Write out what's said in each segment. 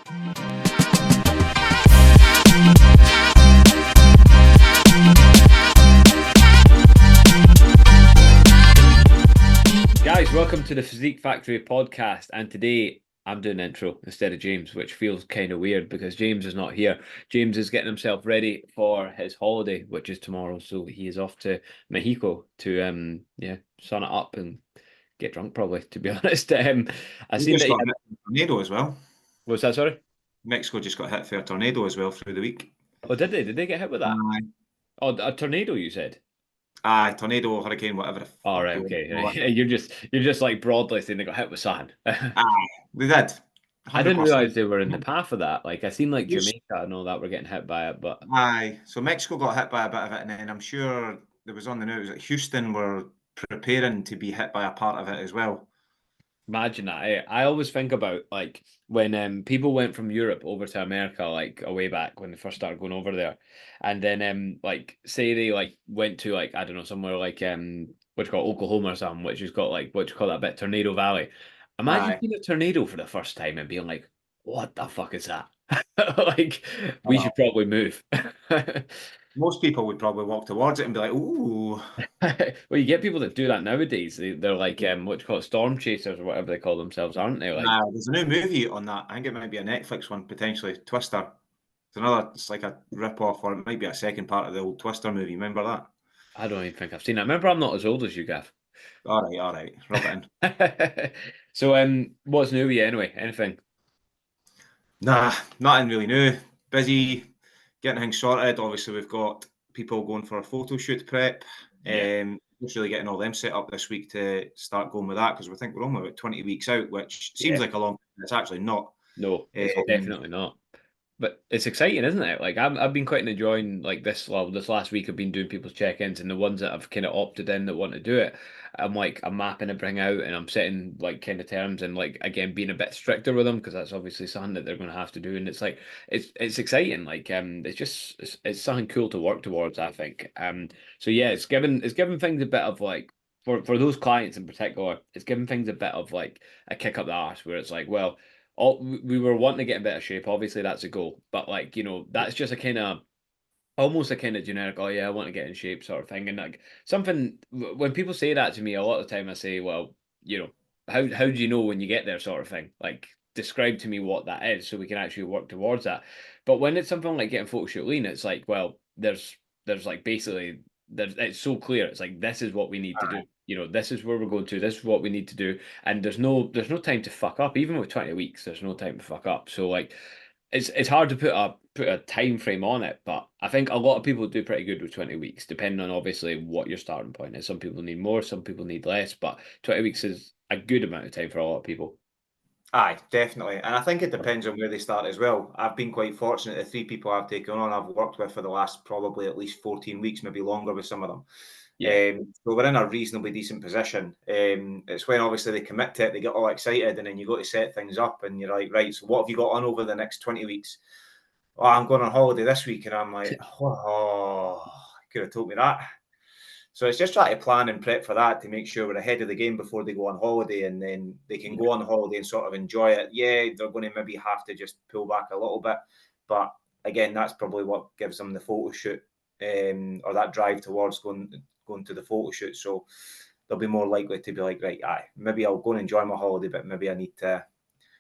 Guys, welcome to the Physique Factory Podcast, and today I'm doing the intro instead of James, which feels kind of weird because James is not here. James is getting himself ready for his holiday, which is tomorrow, so he is off to Mexico to sun it up and get drunk, probably, to be honest. I seen that got hit by a tornado as well. What's that, sorry? Mexico just got hit by a tornado as well through the week. Oh, did they? Did they get hit with that? Aye. Oh, a tornado, you said? Aye, tornado, hurricane, whatever. Oh, right, okay. You're just like broadly saying they got hit with sand. Aye, they did. 100%. I didn't realise they were in the path of that. Like, I seen like Jamaica and all that were getting hit by it, but... Aye, so Mexico got hit by a bit of it, and then I'm sure there was on the news that Houston were preparing to be hit by a part of it as well. Imagine that. I always think about like when people went from Europe over to America, like a way back when they first started going over there, and then like say they like went to like I don't know somewhere like what's called Oklahoma or something, which has got like what you call that bit Tornado Valley. Imagine seeing a tornado for the first time and being like, "What the fuck is that?" Like we should probably move. Most people would probably walk towards it and be like, "Ooh." Well, you get people that do that nowadays. They're like what you call it, storm chasers or whatever they call themselves, aren't they? Like, there's a new movie on that. I think it might be a Netflix one potentially. Twister. It's like a rip-off, or it might be a second part of the old Twister movie. Remember that? I don't even think I've seen that. Remember, I'm not as old as you, Gav. All right. Rub it in. So, what's new with you anyway? Anything? Nah, nothing really new. Busy getting things sorted. Obviously, we've got people going for a photo shoot prep. Just really getting all them set up this week to start going with that because we think we're only about 20 weeks out, which seems like a long time. It's actually not. No, it's definitely not. But it's exciting, isn't it? Like I've been quite enjoying like this last week. I've been doing people's check-ins, and the ones that I've kind of opted in that want to do it, I'm mapping to bring out, and I'm setting like kind of terms, and like again being a bit stricter with them because that's obviously something that they're going to have to do, and it's like it's exciting. Like it's something cool to work towards, I think. So yeah, it's given things a bit of like for those clients in particular, it's given things a bit of like a kick up the arse where it's like, well. We were wanting to get in better shape. Obviously, that's a goal. But like, that's just a kind of almost a kind of generic, oh yeah, I want to get in shape sort of thing. And like something when people say that to me, a lot of the time I say, well, how do you know when you get there sort of thing? Like describe to me what that is so we can actually work towards that. But when it's something like getting photo shoot lean, it's like, well, there's like basically it's so clear. It's like this is what we need to do. This is where we're going to. This is what we need to do. And there's no time to fuck up. Even with 20 weeks, there's no time to fuck up. So like, it's hard to put a time frame on it. But I think a lot of people do pretty good with 20 weeks, depending on obviously what your starting point is. Some people need more, some people need less. But 20 weeks is a good amount of time for a lot of people. Aye, definitely. And I think it depends on where they start as well. I've been quite fortunate. The 3 people I've taken on, I've worked with for the last probably at least 14 weeks, maybe longer with some of them. Yeah. So we're in a reasonably decent position. It's when obviously they commit to it, they get all excited, and then you go to set things up, and you're like, right, so what have you got on over the next 20 weeks? Oh, I'm going on holiday this week, and I'm like, oh, you could have told me that. So it's just trying to plan and prep for that to make sure we're ahead of the game before they go on holiday, and then they can go on holiday and sort of enjoy it. Yeah, they're going to maybe have to just pull back a little bit, but again, that's probably what gives them the photo shoot or that drive towards going to the photo shoot. So they'll be more likely to be like, right, maybe I'll go and enjoy my holiday, but maybe I need to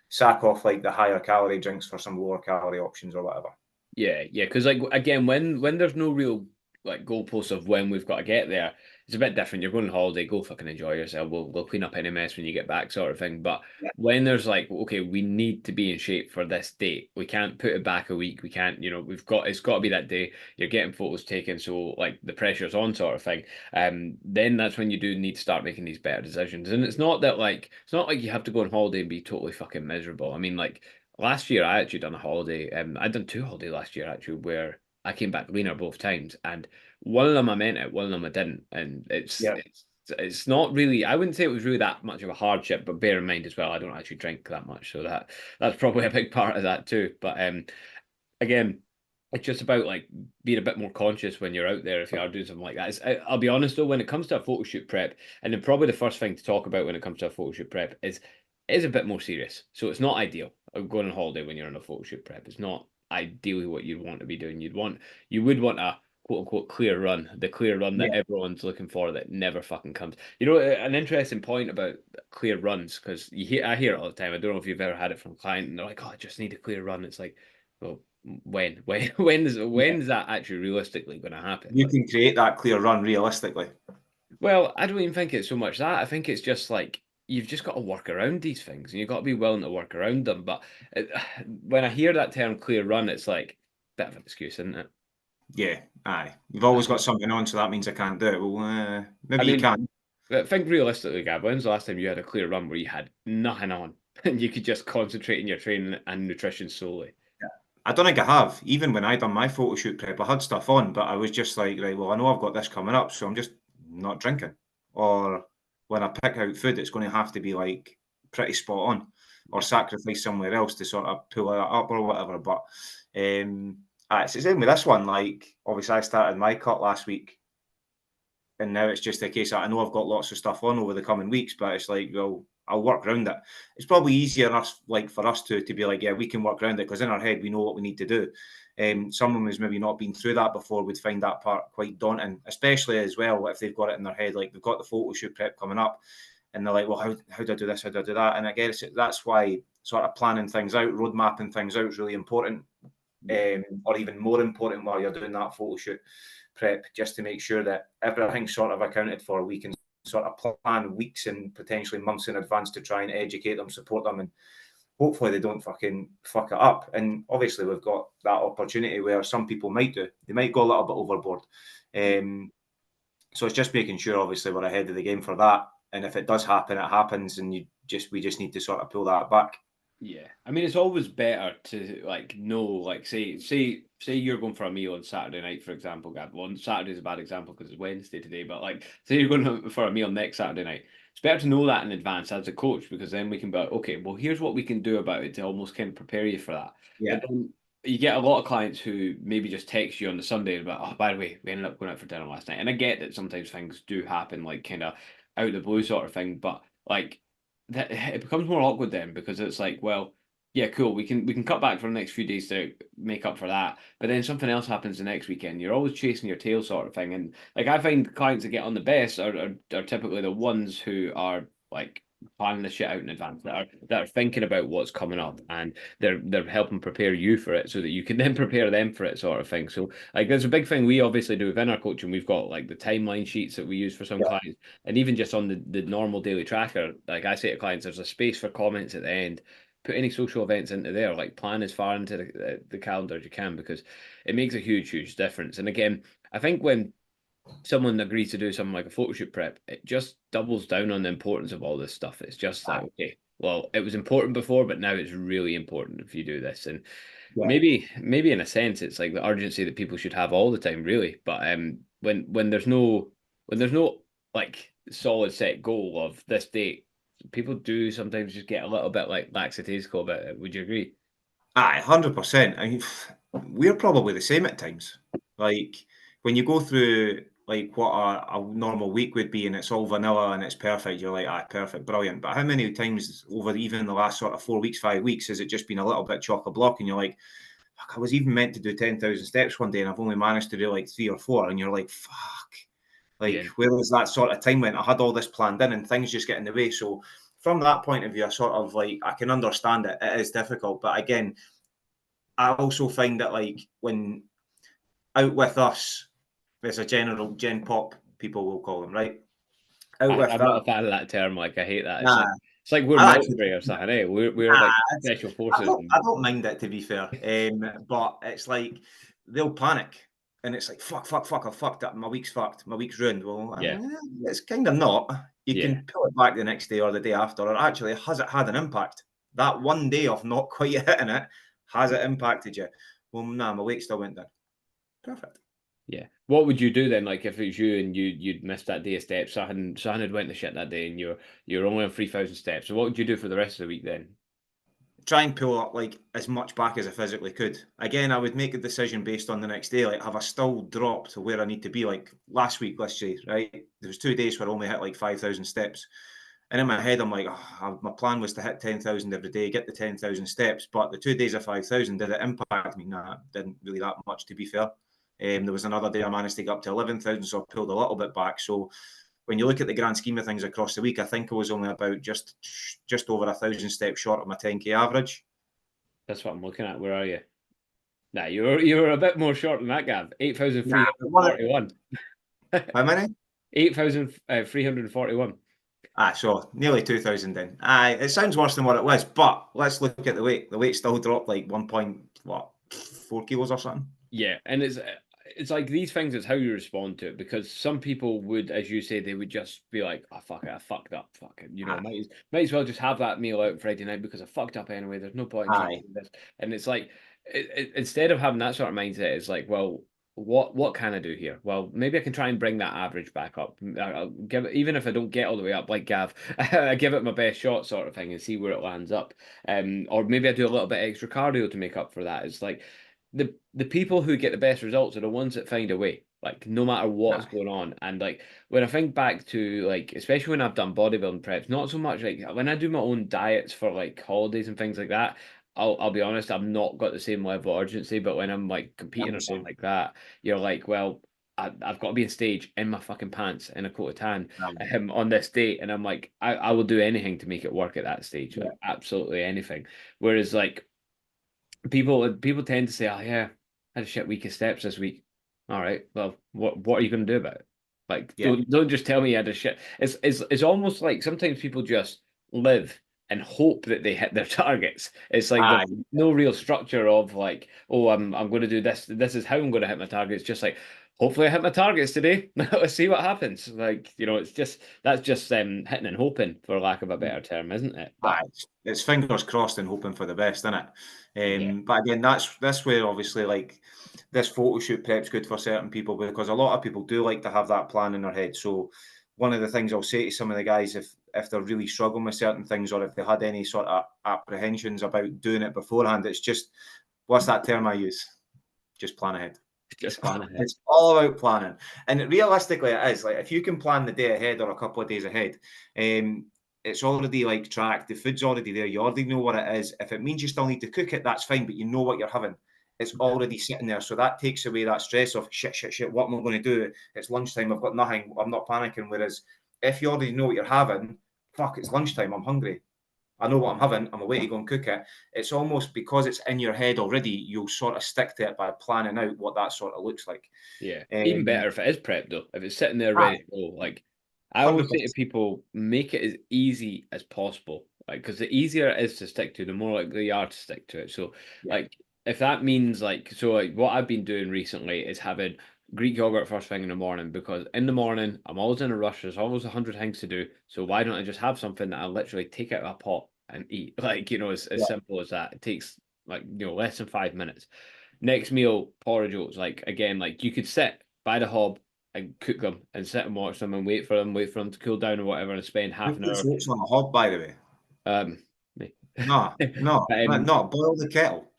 sack off like the higher calorie drinks for some lower calorie options or whatever. Yeah, because like again, when there's no real like goalposts of when we've got to get there, it's a bit different. You're going on holiday, go fucking enjoy yourself. We'll clean up any mess when you get back, sort of thing. But when there's like, okay, we need to be in shape for this date. We can't put it back a week. We can't, it's got to be that day. You're getting photos taken, so like the pressure's on, sort of thing. Then that's when you do need to start making these better decisions. And it's not like you have to go on holiday and be totally fucking miserable. I mean, like last year I actually done a holiday. I'd done 2 holidays last year actually where I came back leaner both times, and one of them I meant it, one of them I didn't, and it's not really. I wouldn't say it was really that much of a hardship, but bear in mind as well, I don't actually drink that much, so that's probably a big part of that too. But again, it's just about like being a bit more conscious when you're out there if you are doing something like that. I'll be honest though, when it comes to a photo shoot prep, and then probably the first thing to talk about when it comes to a photo shoot prep is a bit more serious. So it's not ideal. going on holiday when you're on a photo shoot prep. It's not ideally what you'd want to be doing. You would want a quote unquote clear run, the clear run that Yeah. everyone's looking for that never fucking comes. You know, an interesting point about clear runs, because I hear it all the time. I don't know if you've ever had it from a client and they're like, "Oh, I just need a clear run." It's like, well, when's that actually realistically going to happen? You Like, can create that clear run realistically. well, I don't even think it's so much that. I think it's just like you've just got to work around these things, and you've got to be willing to work around them. But it, when I hear that term "clear run," it's like a bit of an excuse, isn't it? Yeah, aye. You've always got something on, so that means I can't do it. Well, I maybe you mean, can. think realistically, Gab. When's the last time you had a clear run where you had nothing on and you could just concentrate in your training and nutrition solely? I don't think I have. Even when I done my photo shoot prep, I had stuff on, but I was just like, right, well, I know I've got this coming up, so I'm just not drinking. Or when I pick out food, it's going to have to be like pretty spot on, or Yeah. sacrifice somewhere else to sort of pull that up or whatever. But it's the same with this one. Like, obviously, I started my cut last week, and now it's just a case that I know I've got lots of stuff on over the coming weeks, but it's like, well, I'll work around it. It's probably easier for us to be like, yeah, we can work around it because in our head we know what we need to do. Someone who's maybe not been through that before would find that part quite daunting, especially as well if they've got it in their head, like they've got the photo shoot prep coming up, and they're like, well, how do I do this? How do I do that? And I guess that's why sort of planning things out, road mapping things out is really important, or even more important while you're doing that photo shoot prep, just to make sure that everything's sort of accounted for. We can sort of plan weeks and potentially months in advance to try and educate them, support them, and hopefully they don't fucking fuck it up. And obviously we've got that opportunity where some people might do. They might go a little bit overboard. So it's just making sure, obviously, we're ahead of the game for that. And if it does happen, it happens, and we just need to sort of pull that back. Yeah, I mean, it's always better to like know, like say you're going for a meal on Saturday night, for example, Gab. Well, Saturday's a bad example because it's Wednesday today, but like say you're going for a meal next Saturday night. It's better to know that in advance as a coach because then we can be like, okay, well, here's what we can do about it to almost kind of prepare you for that. Yeah. But then you get a lot of clients who maybe just text you on the Sunday about, oh, by the way, we ended up going out for dinner last night, and I get that sometimes things do happen, like kind of out of the blue sort of thing, but like that it becomes more awkward then because it's like, well, yeah, cool. We can cut back for the next few days to make up for that. But then something else happens the next weekend. You're always chasing your tail sort of thing. And like I find clients that get on the best are typically the ones who are like planning the shit out in advance, that are thinking about what's coming up and they're helping prepare you for it so that you can then prepare them for it sort of thing. So like there's a big thing we obviously do within our coaching. We've got like the timeline sheets that we use for some Yeah. clients. And even just on the normal daily tracker, like I say to clients, there's a space for comments at the end. Put any social events into there, like plan as far into the calendar as you can because it makes a huge difference. And again, I think when someone agrees to do something like a photo shoot prep, it just doubles down on the importance of all this stuff. It's just like, okay, well, it was important before, but now it's really important if you do this. And Yeah. maybe in a sense, it's like the urgency that people should have all the time, really. But when there's no like solid set goal of this date, people do sometimes just get a little bit like lackadaisical about it. Would you agree? Aye, 100%. I mean, we're probably the same at times. Like when you go through like what a normal week would be, and it's all vanilla and it's perfect. You're like, ah, perfect, brilliant. But how many times over even the last sort of 4 weeks, 5 weeks, has it just been a little bit chock a block? And you're like, fuck, I was even meant to do 10,000 steps one day, and I've only managed to do like 3 or 4. And you're like, fuck, like Yeah. where was that sort of time when I had all this planned in, and things just get in the way? So from that point of view, I sort of like I can understand it. It is difficult, but again, I also find that like when out with us, there's a general gen pop, people will call them, right? Out with I'm not that. a fan of that term. Like I hate that. Nah, It's like we're I actually, military or something. Eh? We're nah, like special I forces. don't, I don't mind it to be fair. But it's like they'll panic, and it's like fuck, I fucked up. My week's fucked. My week's ruined. Well, Yeah, it's kind of not. You yeah. can pull it back the next day or the day after, or actually, has it had an impact? That one day of not quite hitting it, has it impacted you? Well, nah, my weight still went down. Perfect. Yeah. What would you do then? Like if it was you and you'd missed that day of steps, Sahan had went to shit that day, and you're only on 3,000 steps. So what would you do for the rest of the week then? Try and pull up like as much back as I physically could. Again, I would make a decision based on the next day. Like, have I still dropped to where I need to be? Like last week, let's say, right? There was 2 days where I only hit like 5,000 steps. And in my head, I'm like, my plan was to hit 10,000 every day, get the 10,000 steps. But the 2 days of 5,000, did it impact me? Nah, it didn't really that much, to be fair. There was another day I managed to get up to 11,000, so I pulled a little bit back. So when you look at the grand scheme of things across the week, I think I was only about just over 1,000 steps short of my 10K average. That's what I'm looking at. Where are you? Nah, you were a bit more short than that, Gav. Nah, 8,341. how many? 8,341. So nearly 2,000 then. It sounds worse than what it was, but let's look at the weight. The weight still dropped like 1.4 kilos or something. Yeah, and it's like these things. It's how you respond to it, because some people would, as you say, they would just be like, "Oh fuck it, I fucked up. Fuck it, might as well just have that meal out Friday night because I fucked up anyway. There's no point in trying to do this." And it's like, instead of having that sort of mindset, it's like, well, what can I do here? Well, maybe I can try and bring that average back up. I'll give it, even if I don't get all the way up like Gav, I give it my best shot, sort of thing, and see where it lands up. Or maybe I do a little bit extra cardio to make up for that. It's like the people who get the best results are the ones that find a way, like no matter what's going on. And like when I think back to, like, especially when I've done bodybuilding preps, not so much like when I do my own diets for like holidays and things like that, I'll be honest, I've not got the same level of urgency. But when I'm like competing or something like that, you're like, well, I've got to be on stage in my fucking pants in a coat of tan on this date, and I'm like, I will do anything to make it work at that stage, like absolutely anything. Whereas like people tend to say, "Oh yeah, I had a shit week of steps this week." All right, well, what are you going to do about it? Like, don't just tell me you had a shit. It's almost like sometimes people just live and hope that they hit their targets. It's like there's no real structure of like, oh, I'm going to do this. This is how I'm going to hit my targets. Just like, hopefully I hit my targets today. Let's see what happens. Like, it's just that's just hitting and hoping, for lack of a better term, isn't it? But It's fingers crossed and hoping for the best, isn't it? yeah. But again, that's where obviously like this photo shoot prep's good for certain people, because a lot of people do like to have that plan in their head. So one of the things I'll say to some of the guys, if they're really struggling with certain things, or if they had any sort of apprehensions about doing it beforehand, it's just, what's that term I use? Just plan ahead. Just plan ahead. It's all about planning. And realistically, it is. Like, if you can plan the day ahead or a couple of days ahead, it's already like tracked. The food's already there. You already know what it is. If it means you still need to cook it, that's fine, but you know what you're having. It's already sitting there. So that takes away that stress of shit. What am I going to do? It's lunchtime. I've got nothing. I'm not panicking. Whereas if you already know what you're having, fuck, it's lunchtime. I'm hungry. I know what I'm having. I'm away to go and cook it. It's almost because it's in your head already, you'll sort of stick to it by planning out what that sort of looks like. Yeah. Even better if it is prep though. If it's sitting there ready to go. Like, I always say to 100%. people, make it as easy as possible. Like, because the easier it is to stick to, the more likely you are to stick to it. So, like, if that means like, so like what I've been doing recently is having Greek yogurt first thing in the morning, because in the morning I'm always in a rush. There's always 100 things to do. So why don't I just have something that I literally take out of a pot and eat? Like, as simple as that. It takes like, less than 5 minutes. Next meal, porridge oats. Like, again, like you could sit by the hob and cook them and sit and watch them and wait for them to cool down or whatever, and spend half Who an puts hour. oats on a hob, by the way? Me. No, But, boil the kettle.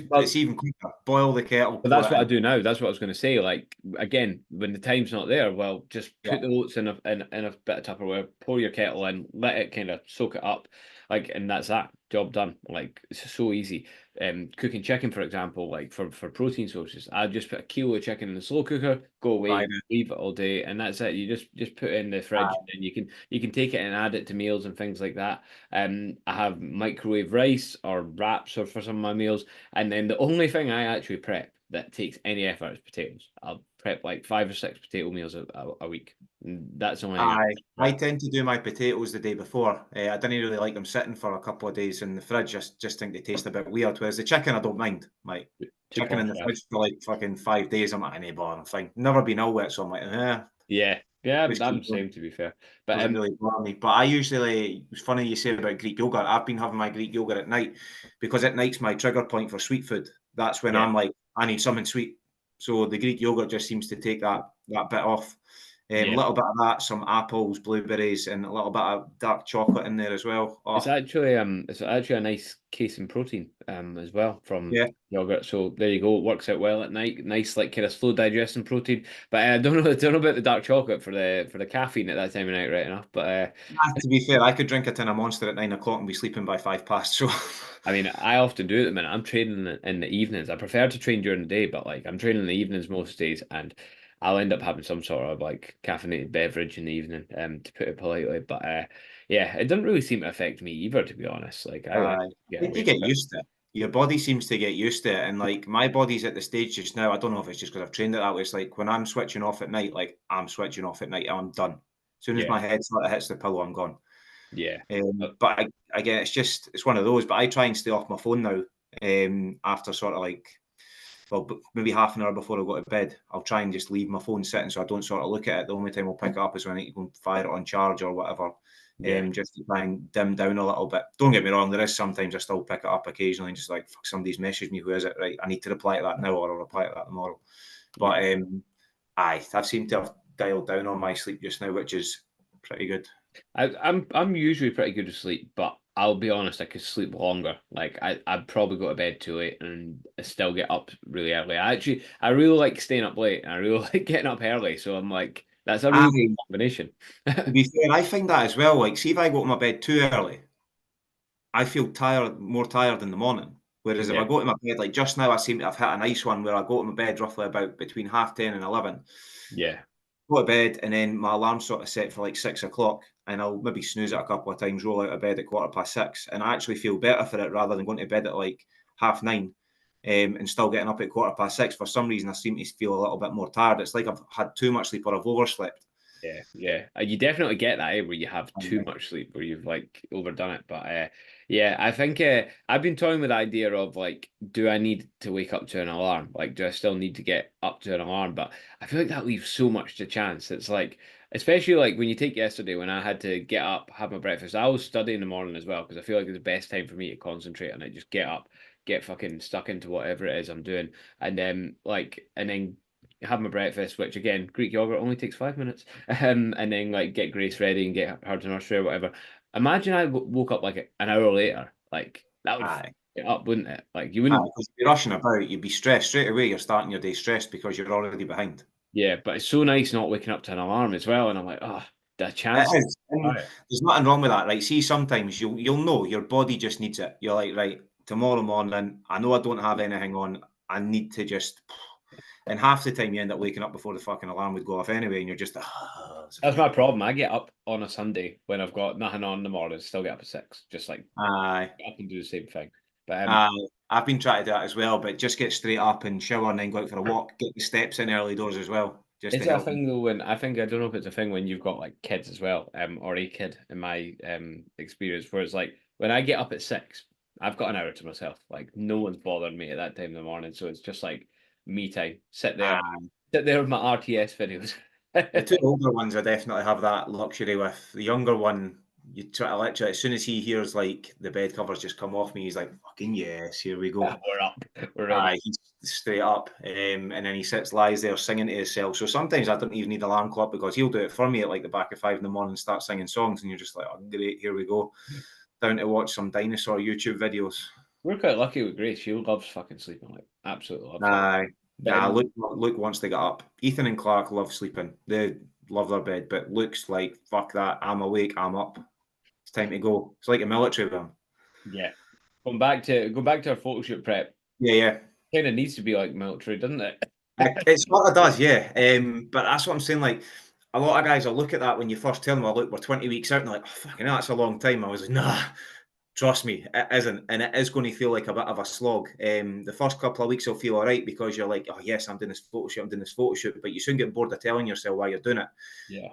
well, It's even quicker. Boil the kettle, but pour that's it what I in. do now. That's what I was going to say. Like, again, when the time's not there, well, just Yeah. put the oats in a bit of Tupperware, pour your kettle in, let it kind of soak it up, like, and that's that. Job done. Like, it's so easy. Cooking chicken, for example, like for protein sources, I just put a kilo of chicken in the slow cooker, go away, Right. leave it all day, and that's it. You just put it in the fridge, and you can take it and add it to meals and things like that. I have microwave rice or wraps or for some of my meals. And then the only thing I actually prep that takes any effort is potatoes. I'll prep like 5 or 6 potato meals a week. And that's the only thing I I prep. tend to do my potatoes the day before. I didn't really like them sitting for a couple of days in the fridge. Just think they taste a bit weird. Whereas the chicken, I don't mind. Like, Too chicken in posh, the yeah. fridge for like fucking 5 days, I'm like, any bother, I'm fine. Never been ill with it, so I'm like, Yeah, I'm just the keep going. same, to be fair. But Doesn't really bother me. But I usually, it's funny you say about Greek yogurt. I've been having my Greek yogurt at night, because at night's my trigger point for sweet food. That's when yeah, I'm like, I need something sweet. So the Greek yogurt just seems to take that bit off. A little bit of that, some apples, blueberries, and a little bit of dark chocolate in there as well. It's actually a nice case in protein as well from Yeah, yogurt. So there you go. It works out well at night. Nice like kind of slow digesting protein. But I don't know about the dark chocolate for the caffeine at that time of night, right enough. But to be fair, I could drink a tin of Monster at 9 o'clock and be sleeping by 5 past. So I mean, I often do it at the minute. I'm training in the evenings. I prefer to train during the day, but like I'm training in the evenings most days, and I'll end up having some sort of like caffeinated beverage in the evening, to put it politely. But yeah, it doesn't really seem to affect me either, to be honest. Like I I get think you away get with it. used to it. Your body seems to get used to it, and like my body's at the stage just now. I don't know if it's just because I've trained it that way. It's like when I'm switching off at night, like I'm switching off at night, I'm done. As soon as Yeah, my head sort of hits the pillow, I'm gone. yeah, But again, it's one of those. But I try and stay off my phone now. After sort of like, well, maybe half an hour before I go to bed, I'll try and just leave my phone sitting so I don't sort of look at it. The only time I'll pick it up is when I need to go and fire it on charge or whatever. yeah. Just to try and dim down a little bit. Don't get me wrong, there is sometimes I still pick it up occasionally and just like, fuck, somebody's messaged me, who is it? Right, I need to reply to that now or I'll reply to that tomorrow. Yeah. But I've seemed to have dialed down on my sleep just now, which is pretty good. I'm usually pretty good at sleep, but I'll be honest, I could sleep longer. Like I'd probably go to bed too late and I still get up really early. I really like staying up late and I really like getting up early. So I'm like, that's a really good I, combination. to be fair, I find that as well. Like, see if I go to my bed too early, I feel more tired in the morning. Whereas if I Yeah, go to my bed, like just now, I seem to have hit a nice one where I go to my bed roughly about between 10:30 and 11. yeah, Go to bed, and then my alarm's sort of set for like 6 o'clock, and I'll maybe snooze it a couple of times, roll out of bed at 6:15, and I actually feel better for it rather than going to bed at like 9:30, and still getting up at 6:15. For some reason, I seem to feel a little bit more tired. It's like I've had too much sleep or I've overslept. yeah, yeah. You definitely get that, where you have too Um, much sleep, where you've like overdone it. But yeah, I think I've been toying with the idea of like, do I need to wake up to an alarm? Like, do I still need to get up to an alarm? But I feel like that leaves so much to chance. It's like, especially like when you take yesterday when I had to get up, have my breakfast. I always study in the morning as well because I feel like it's the best time for me to concentrate on it. Just get up, get fucking stuck into whatever it is I'm doing, and then have my breakfast, which again, Greek yogurt only takes 5 minutes, and then like get Grace ready and get her to nursery or whatever. Imagine I woke up like an hour later, like that would fuck aye, it up, wouldn't it? Like you aye, wouldn't, because you're rushing about, you'd be stressed straight away. You're starting your day stressed because you're already behind. yeah. But it's so nice not waking up to an alarm as well, and I'm like, oh, the It chance. is, and Right. there's nothing wrong with that, right? See, sometimes you'll know your body just needs it. You're like, right, tomorrow morning, I know I don't have anything on. I need to just, and half the time you end up waking up before the fucking alarm would go off anyway, and you're just, it's a That's fucking my problem. problem. I get up on a Sunday when I've got nothing on in the morning, still get up at 6, just like Aye, get up and do the same thing. But aye. I've been trying to do that as well, but just get straight up and shower and then go out for a walk. Get the steps in early doors as well, just is to it a help. thing though when I don't know if it's a thing when you've got like kids as well, or a kid in my experience where it's like when I get up at 6, I've got an hour to myself. Like no one's bothering me at that time in the morning. So it's just like me time. Aye. Sit there with my RTS videos. The two older ones I definitely have that luxury with. The younger one, you try to literally, as soon as he hears like the bed covers just come off me, he's like, "Fucking yes, here we go." We're up. We're ready. Aye, he's straight up, and then he lies there singing to himself. So sometimes I don't even need alarm clock because he'll do it for me at like the back of 5 in the morning and start singing songs, and you're just like, "Oh, great, here we go." Down to watch some dinosaur YouTube videos. We're quite lucky with Grace. She loves fucking sleeping. Like absolutely loves it. Aye, But nah. Luke wants to get up. Ethan and Clark love sleeping. They love their bed, but Luke's like, "Fuck that! I'm awake. I'm up. It's time to go." It's like a military with him. yeah, going back to our photo shoot prep. Yeah, yeah. Kind of needs to be like military, doesn't it? It sort of does, yeah. But that's what I'm saying. Like, a lot of guys will look at that when you first tell them, "Oh, look, we're 20 weeks out," and they're like, "Oh, fucking hell, that's a long time." I was like, "Nah, trust me, it isn't, and it is going to feel like a bit of a slog. The first couple of weeks will feel all right because you're like, oh yes, I'm doing this photo shoot, I'm doing this photo shoot, but you soon get bored of telling yourself why you're doing it. Yeah.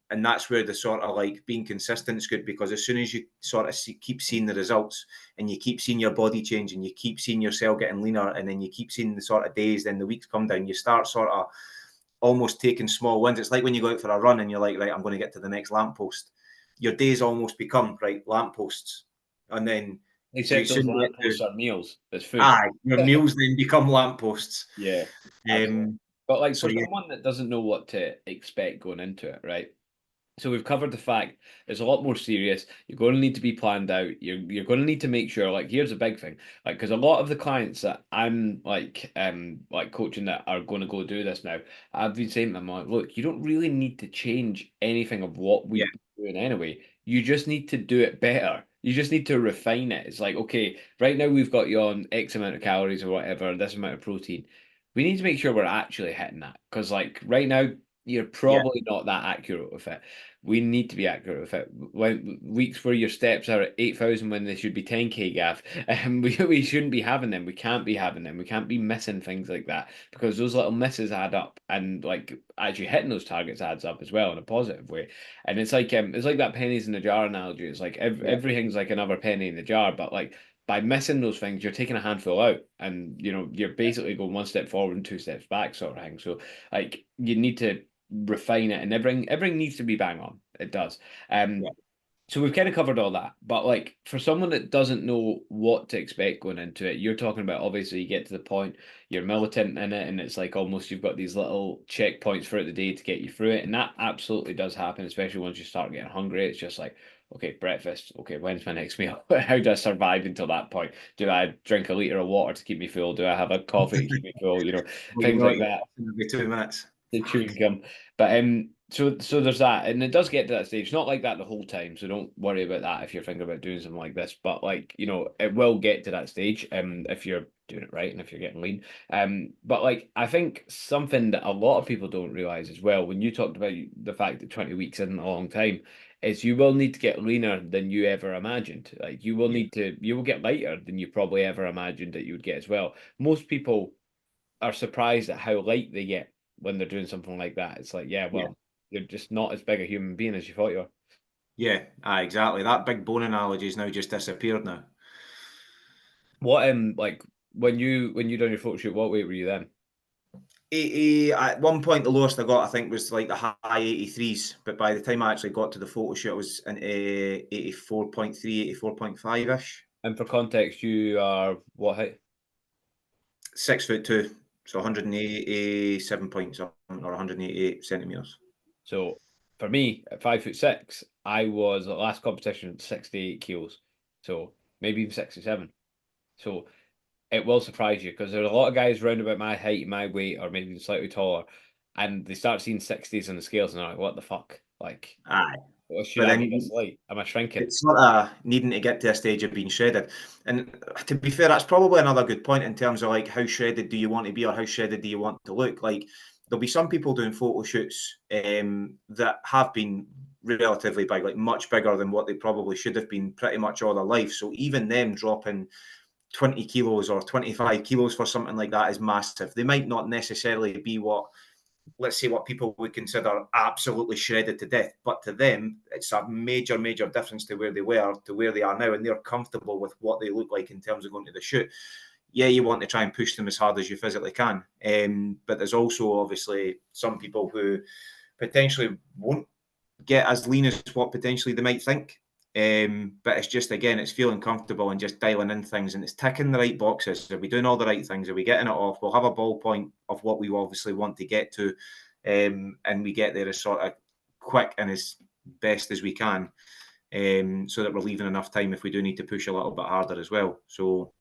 And that's where the sort of like being consistent is good because as soon as you sort of keep seeing the results and you keep seeing your body change and you keep seeing yourself getting leaner and then you keep seeing the sort of days, then the weeks come down, you start sort of almost taking small wins. It's like when you go out for a run and you're like, right, I'm going to get to the next lamppost. Your days almost become, right, lampposts. And then you Except those soon get lampposts to, are meals. It's food. your meals then become lampposts. Yeah, Um, absolutely. But like So for yeah, someone that doesn't know what to expect going into it, right? So we've covered the fact it's a lot more serious. You're going to need to be planned out. You're going to need to make sure. Like here's a big thing, like because a lot of the clients that I'm like coaching that are going to go do this now, I've been saying to them like, look, you don't really need to change anything of what yeah, we've been doing anyway. You just need to do it better. You just need to refine it. It's like okay, right now we've got you on X amount of calories or whatever, this amount of protein. We need to make sure we're actually hitting that because like right now you're yeah, probably not that accurate with it. We need to be accurate with it. When weeks where your steps are at 8,000 when they should be 10K, Gav, we shouldn't be having them. We can't be having them. We can't be missing things like that because those little misses add up, and like actually hitting those targets adds up as well in a positive way. And it's like that pennies in the jar analogy. It's like yeah, everything's like another penny in the jar, but like by missing those things, you're taking a handful out, and you're basically going one step forward and two steps back, sort of thing. So like you need to refine it, and everything needs to be bang on. It does. yeah, So we've kind of covered all that, but like for someone that doesn't know what to expect going into it, you're talking about obviously you get to the point, you're militant in it, and it's like almost you've got these little checkpoints throughout the day to get you through it, and that absolutely does happen, especially once you start getting hungry. It's just like, okay, breakfast, okay, when's my next meal? How do I survive until that point? Do I drink a liter of water to keep me full? Do I have a coffee to keep me full? well, you Things know, like you that. every 2 minutes. The chewing gum. But so there's that, and it does get to that stage. Not like that the whole time, so don't worry about that if you're thinking about doing something like this. But like it will get to that stage, if you're doing it right and if you're getting lean. But like I think something that a lot of people don't realize as well, when you talked about the fact that 20 weeks isn't a long time, is you will need to get leaner than you ever imagined. Like Yeah, you will get lighter than you probably ever imagined that you would get as well. Most people are surprised at how light they get when they're doing something like that. It's like, yeah, yeah, well, you're just not as big a human being as you thought you were. yeah. Exactly. That big bone analogy has now just disappeared now. What like when you done your photo shoot, what weight were you then? 80, at one point, the lowest I got, I think, was like the high 83s. But by the time I actually got to the photo shoot, I was in 84.3, 84.5 ish. And for context, you are what height? 6'2", so 187 points or 188 centimeters. So for me, at 5'6", I was at last competition 68 kilos. So maybe even 67. So it will surprise you because there's a lot of guys round about my height, my weight, or maybe even slightly taller, and they start seeing 60s on the scales and they're like, what the fuck? Like, Aye. well, should But I be this then light? Am I shrinking? it's sort of needing to get to a stage of being shredded. And to be fair, that's probably another good point in terms of like how shredded do you want to be or how shredded do you want to look. Like there'll be some people doing photo shoots that have been relatively big, like much bigger than what they probably should have been pretty much all their life. So even them dropping 20 kilos or 25 kilos for something like that is massive. They might not necessarily be what, let's say, what people would consider absolutely shredded to death, but to them, it's a major, major difference to where they were to where they are now, and they're comfortable with what they look like in terms of going to the shoot. Yeah, you want to try and push them as hard as you physically can, but there's also obviously some people who potentially won't get as lean as what potentially they might think. But it's just, again, it's feeling comfortable and just dialing in things, and it's ticking the right boxes. Are we doing all the right things? Are we getting it off? We'll have a ballpoint of what we obviously want to get to, and we get there as sort of quick and as best as we can, so that we're leaving enough time if we do need to push a little bit harder as well. So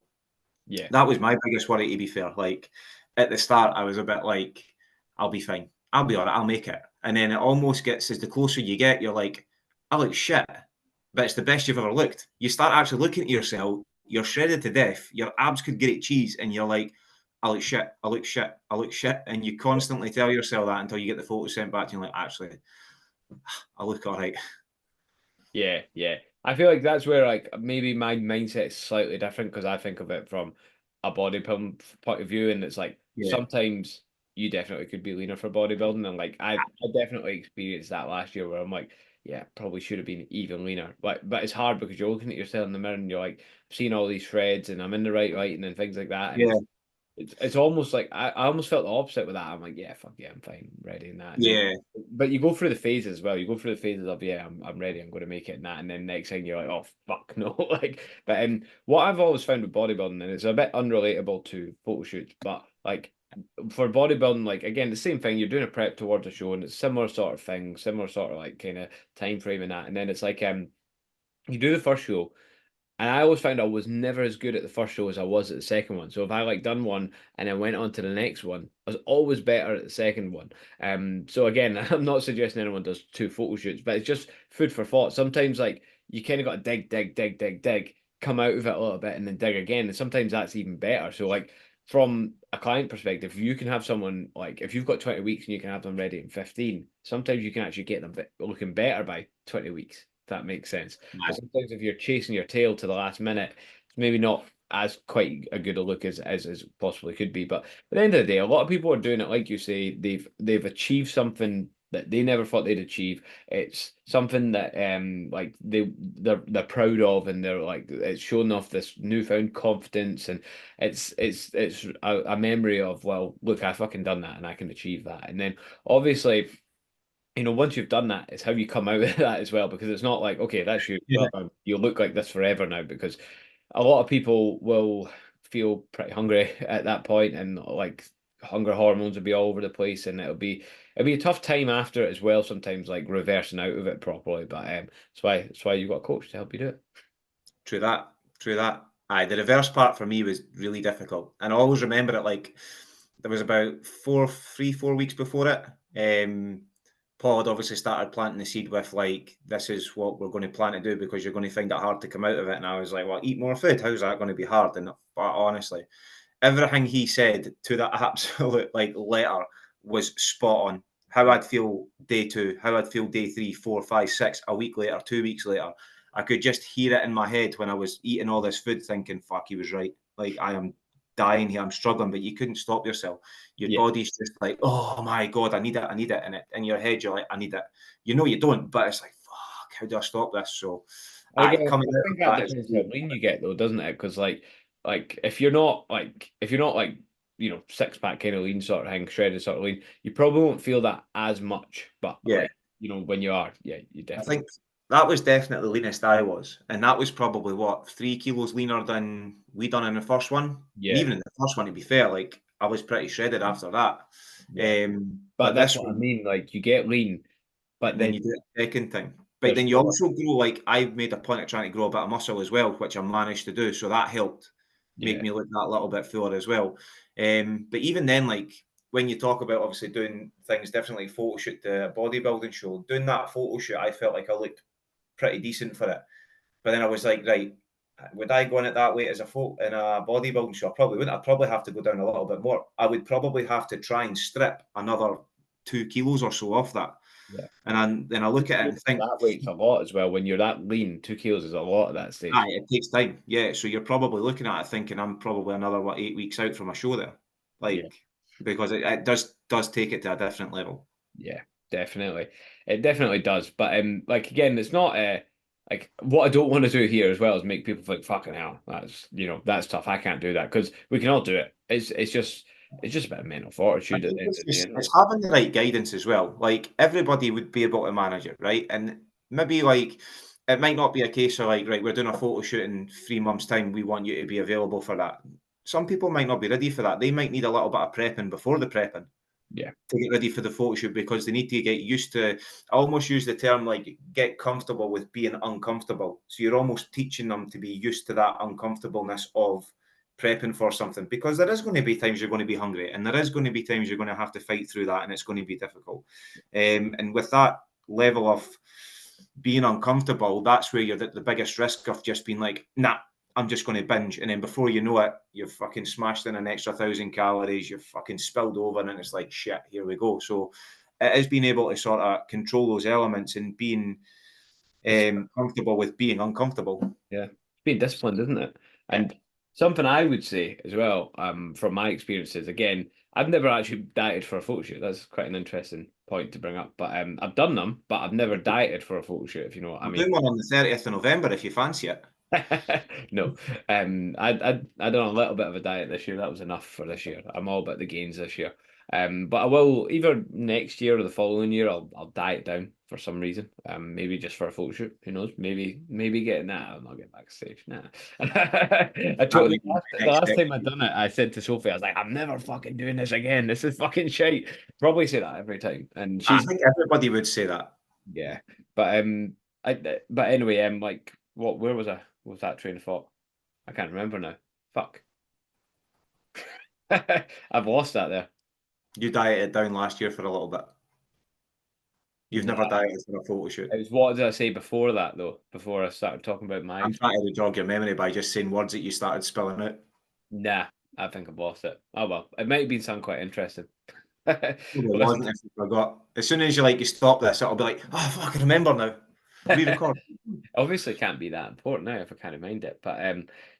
Yeah. that was my biggest worry, to be fair. Like at the start, I was a bit like, I'll be fine. I'll be all right. I'll make it. And then it almost gets, as the closer you get, you're like, I look shit, but it's the best you've ever looked. You start actually looking at yourself, you're shredded to death, your abs could grate cheese, and you're like, I look shit, I look shit, I look shit. And you constantly tell yourself that until you get the photo sent back to you, like, actually, I look all right. Yeah, yeah. I feel like that's where like maybe my mindset is slightly different because I think of it from a bodybuilding point of view, and it's like Yeah. sometimes you definitely could be leaner for bodybuilding, and like I definitely experienced that last year where I'm like, yeah, probably should have been even leaner. But it's hard because you're looking at yourself in the mirror and you're like, seeing all these shreds and I'm in the right lighting and things like that, and Yeah. it's almost like I almost felt the opposite with that. I'm like, yeah, fuck yeah, I'm fine, I'm ready in that. And then, Yeah. but you go through the phases as well. You go through the phases of yeah, I'm ready, I'm going to make it in that, and then next thing you're like, oh fuck no, like. But what I've always found with bodybuilding, and it's a bit unrelatable to photo shoots, but like for bodybuilding, like again, the same thing. You're doing a prep towards a show, and it's similar sort of thing, similar sort of like kind of time frame and that. And then it's like you do the first show, and I always found I was never as good at the first show as I was at the second one. So if I like done one and then went on to the next one, I was always better at the second one. So again, I'm not suggesting anyone does two photo shoots, but it's just food for thought. Sometimes like you kind of got to dig, come out of it a little bit and then dig again. And sometimes that's even better. So like from a client perspective, if you can have someone like if you've got 20 weeks and you can have them ready in 15, sometimes you can actually get them looking better by 20 weeks. If that makes sense. But sometimes if you're chasing your tail to the last minute, it's maybe not as quite a good a look as possibly could be. But at the end of the day, a lot of people are doing it like you say. They've achieved something that they never thought they'd achieve. It's something that like they're proud of, and they're like it's showing off this newfound confidence, and it's a memory of, well, look, I fucking done that and I can achieve that. And then obviously, once you've done that, it's how you come out of that as well, because it's not like, okay, that's you. Yeah. Well, you look like this forever now, because a lot of people will feel pretty hungry at that point, and like hunger hormones will be all over the place, and it'll be a tough time after it as well. Sometimes like reversing out of it properly, but that's why you've got a coach to help you do it. True that. True that. Aye, the reverse part for me was really difficult, and I always remember it like there was about 4 weeks before it. Paul had obviously started planting the seed with like, this is what we're going to plan to do because you're going to find it hard to come out of it. And I was like, well, eat more food. How's that going to be hard? And but honestly, everything he said to that absolute like letter was spot on. How Yeah, I'd feel day 2, how I'd feel day 3, 4, 5, 6, a week later, 2 weeks later. I could just hear it in my head when I was eating all this food, thinking, "Fuck, he was right. Like I am dying here. I'm struggling," but you couldn't stop yourself. Your yeah. body's just like, "Oh my god, I need it, I need it," and in your head, you're like, "I need it." You know you don't, but it's like, "Fuck, how do I stop this?" So, Again, coming I out of think that that is depends how lean you get, though, doesn't it? Because like if you're not like 6 pack kind of lean sort of thing, shredded sort of lean, you probably won't feel that as much. But yeah. like when you are, yeah, you I definitely. think that was definitely the leanest I was, and that was probably what 3 kilos leaner than we done in the first one. And Yeah, even in the first one, to be fair, like I was pretty shredded after that. yeah. But But that's this what I one, mean. Like you get lean, but and then then you do the second thing. But there's then you more. also grow, like I've made a point of trying to grow a bit of muscle as well, which I managed to do. So that helped make Yeah, me look that little bit fuller as well. But even then, like when you talk about obviously doing things differently, photo shoot the bodybuilding show, doing that photo shoot, I felt like I looked pretty decent for it. But then I was like, right, would I go in at that weight as a in a bodybuilding show? I probably wouldn't. I'd probably have to go down a little bit more. I would probably have to try and strip another 2 kilos or so off that. yeah. And then I look at it and think, That weight's a lot as well. When you're that lean, 2 kilos is a lot at that aye, stage. it takes time. Yeah. So you're probably looking at it thinking I'm probably another 8 weeks out from a show there. Yeah. Like because it does take it to a different level. Yeah, definitely. It definitely does. But like again, it's not like what I don't want to do here as well is make people think fucking hell. That's tough. I can't do that because we can all do it. It's just about mental I fortitude at think the end it's of the day, just isn't it's it? having the right guidance as well. Like everybody would be able to manage it, right? And maybe like it might not be a case of like, right, we're doing a photo shoot in 3 months' time. We want you to be available for that. Some people might not be ready for that. They might need a little bit of prepping before the prepping Yeah. to get ready for the photo shoot because they need to get used to. I almost use the term like get comfortable with being uncomfortable. So you're almost teaching them to be used to that uncomfortableness of prepping for something because there is going to be times you're going to be hungry and there is going to be times you're going to have to fight through that and it's going to be difficult. And with that level of being uncomfortable, that's where you're at the biggest risk of just being like, nah, I'm just going to binge. And then before you know it, you've fucking smashed in an extra 1,000 calories, you've fucking spilled over, and it's like, shit, here we go. So it is being able to sort of control those elements and being It's comfortable with being uncomfortable. Yeah, being disciplined, isn't it? Yeah. And something I would say as well, from my experiences, again, I've never actually dieted for a photo shoot. That's quite an interesting point to bring up. But I've done them, but I've never dieted for a photo shoot, if you know what I I'm mean. doing one on the 30th of November if you fancy it. No, I done a little bit of a diet this year. That was enough for this year. I'm all about the gains this year. But I will either next year or the following year. I'll diet down for some reason. Maybe just for a photo shoot. Who knows? Maybe getting that. I'll not get backstage. Nah. I That totally may be the the next last step. time I'd done it, I said to Sophie, I was like, I'm never fucking doing this again. This is fucking shite. Probably say that every time, and I she's think everybody would say that. yeah. But anyway, like, what? Where was I? What was that train of thought? I can't remember now. Fuck. I've lost that there. You dieted down last year for a little bit. You've No, never dieted for a photo shoot. it was what did I say before that though? Before I started talking about my I'm trying to jog your memory by just saying words that you started spelling out. nah, I think I've lost it. Oh well, it might have been something quite interesting. Well, it Listen, wasn't if you forgot. As soon as you stop this, it'll be like, oh, fuck, I can remember now. Re-record. obviously it can't be that important now if I can't mind it. But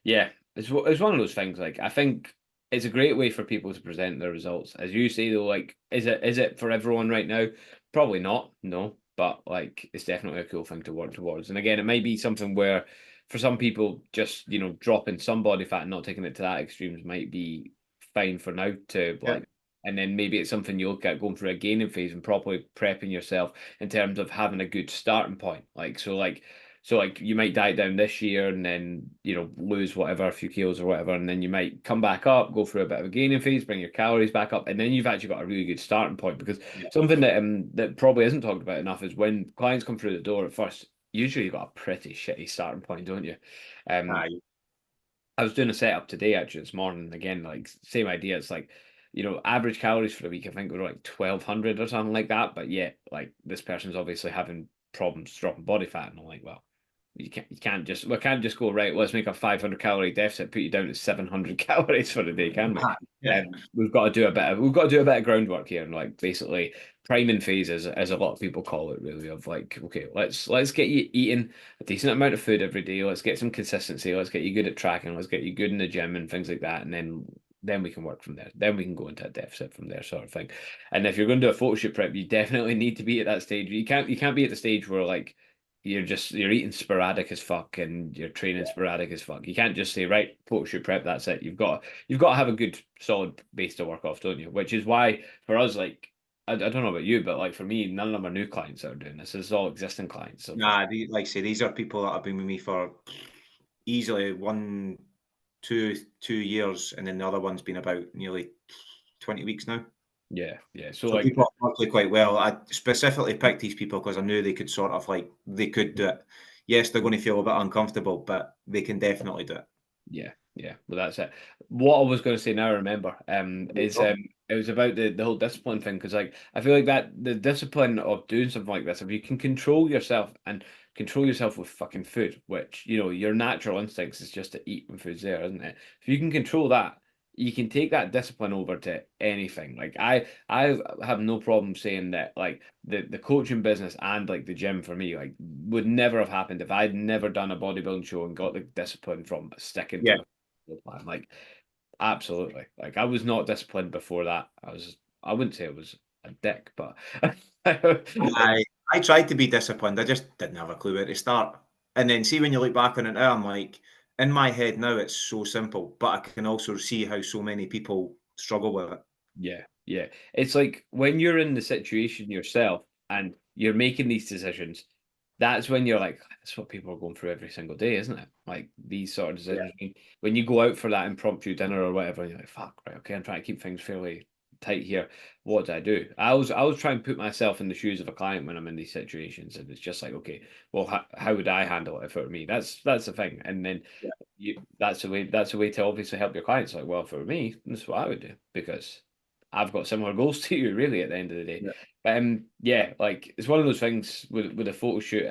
yeah, it's one of those things. Like I think it's a great way for people to present their results. As you say though, like is it for everyone right now? Probably not, no. But like it's definitely a cool thing to work towards. And again, it might be something where for some people just, dropping some body fat and not taking it to that extremes might be fine for now to Yeah. like and then maybe it's something you look at going through a gaining phase and properly prepping yourself in terms of having a good starting point. So you might diet down this year and then lose whatever a few kilos or whatever, and then you might come back up, go through a bit of a gaining phase, bring your calories back up, and then you've actually got a really good starting point. Because Yeah. something that probably isn't talked about enough is when clients come through the door at first, usually you've got a pretty shitty starting point, don't you? Um, Aye. I was doing a setup today actually this morning. Again, like same idea. It's like, average calories for the week, I think were like 1,200 or something like that. But yeah, like this person's obviously having problems dropping body fat. And I'm like, well, we can't just go, right, let's make a 500-calorie deficit, put you down to 700 calories for the day, can we? Aye. Yeah. We've got to do a bit of groundwork here and like basically priming phase as a lot of people call it really of like, okay, let's get you eating a decent amount of food every day. Let's get some consistency. Let's get you good at tracking. Let's get you good in the gym and things like that. And then we can work from there. Then we can go into a deficit from there, sort of thing. And if you're going to do a photo shoot prep, you definitely need to be at that stage. You can't be at the stage where like you're eating sporadic as fuck and you're training sporadic as fuck. You can't just say, right, photo shoot prep, that's it. You've got to have a good solid base to work off, don't you? Which is why for us, like I don't know about you, but like for me, none of them are new clients that are doing this. This is all existing clients. So Nah, like I say, these are people that have been with me for easily 2 years, and then the other one's been about nearly 20 weeks now. yeah. So So like people are working quite well. I specifically picked these people because I knew they could they could do it. Yes, they're going to feel a bit uncomfortable, but they can definitely do it. yeah. Well, that's it. What I was going to say now, I remember, is it was about the whole discipline thing because like I feel like that the discipline of doing something like this, if you can control yourself and control yourself with fucking food, which your natural instincts is just to eat when food's there, isn't it? If you can control that, you can take that discipline over to anything. Like I have no problem saying that like the coaching business and like the gym for me like would never have happened if I'd never done a bodybuilding show and got the discipline from sticking Yeah, to the plan. Like absolutely. Like I was not disciplined before that. I wouldn't say I was a dick, but I tried to be disciplined. I just didn't have a clue where to start. And then see when you look back on it now, I'm like, in my head now, it's so simple, but I can also see how so many people struggle with it. yeah. It's like when you're in the situation yourself and you're making these decisions, that's when you're like, that's what people are going through every single day, isn't it? Like these sort of Yeah, decisions. When you go out for that impromptu dinner or whatever, and you're like, fuck, right, okay, I'm trying to keep things fairly tight here. What do I do? I was trying to put myself in the shoes of a client when I'm in these situations, and it's just like, okay, well, how would I handle it if it were me? That's the thing, and then yeah. that's a way to obviously help your clients. Like, well, for me, that's what I would do because I've got similar goals to you, really, at the end of the day. Yeah. But yeah, like it's one of those things with a photo shoot.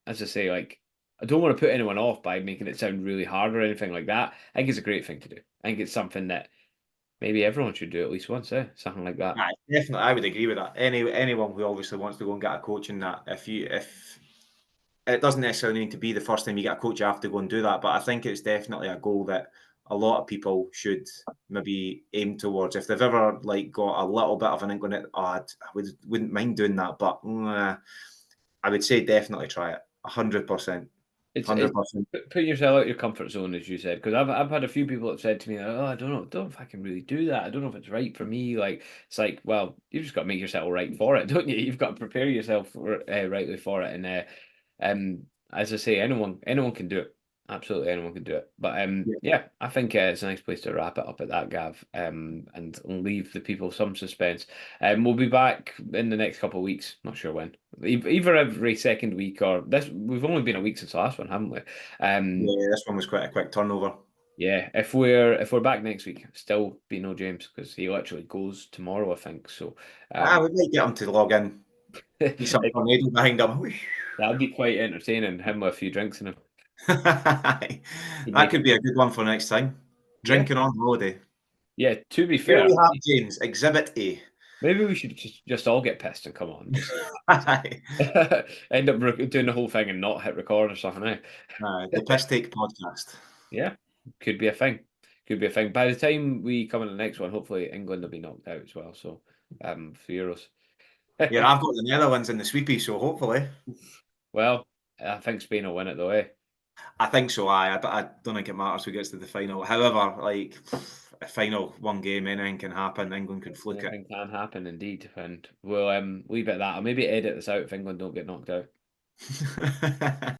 As I say, like I don't want to put anyone off by making it sound really hard or anything like that. I think it's a great thing to do. I think it's something that maybe everyone should do at least once, something like that. Aye, definitely, I would agree with that. Anyone who obviously wants to go and get a coach in that, if it doesn't necessarily need to be the first time you get a coach, you have to go and do that. But I think it's definitely a goal that a lot of people should maybe aim towards. If they've ever got a little bit of an inkling at, wouldn't mind doing that, but I would say definitely try it, 100%. It's 100%. putting yourself out your comfort zone, as you said, because I've had a few people that have said to me, "Oh, I don't know, don't know if I can really do that. I don't know if it's right for me." Like it's like, well, you've just got to make yourself right for it, don't you? You've got to prepare yourself rightly for it, and as I say, anyone can do it. Absolutely, anyone can do it. But Yeah. yeah, I think it's a nice place to wrap it up at that, Gav, and leave the people some suspense. We'll be back in the next couple of weeks. Not sure when. Either every second week or this. We've only been a week since the last one, haven't we? Yeah, this one was quite a quick turnover. Yeah. If we're back next week, still be no James because he literally goes tomorrow, I think. So, We might get him to log in. Be some tornado behind him. that'd be quite entertaining. Him with a few drinks in him. He'd That make could it. be a good one for next time. Yeah. Drinking on holiday. Yeah. To be Here fair, we have James, Exhibit A. maybe we should just all get pissed and come on. Just see. Aye. End up doing the whole thing and not hit record or something. The Piss Take podcast. Yeah, could be a thing. Could be a thing. By the time we come in the next one, hopefully England will be knocked out as well. So, for Euros. Yeah, I've got the Netherlands in the sweepy, so hopefully. Well, I think Spain will win it though, eh? I think so, aye. I don't think it matters who gets to the final. However, like, a final, one game, anything can happen. England could fluke it. Anything can happen indeed. And we'll leave it at that. I'll maybe edit this out if England don't get knocked out.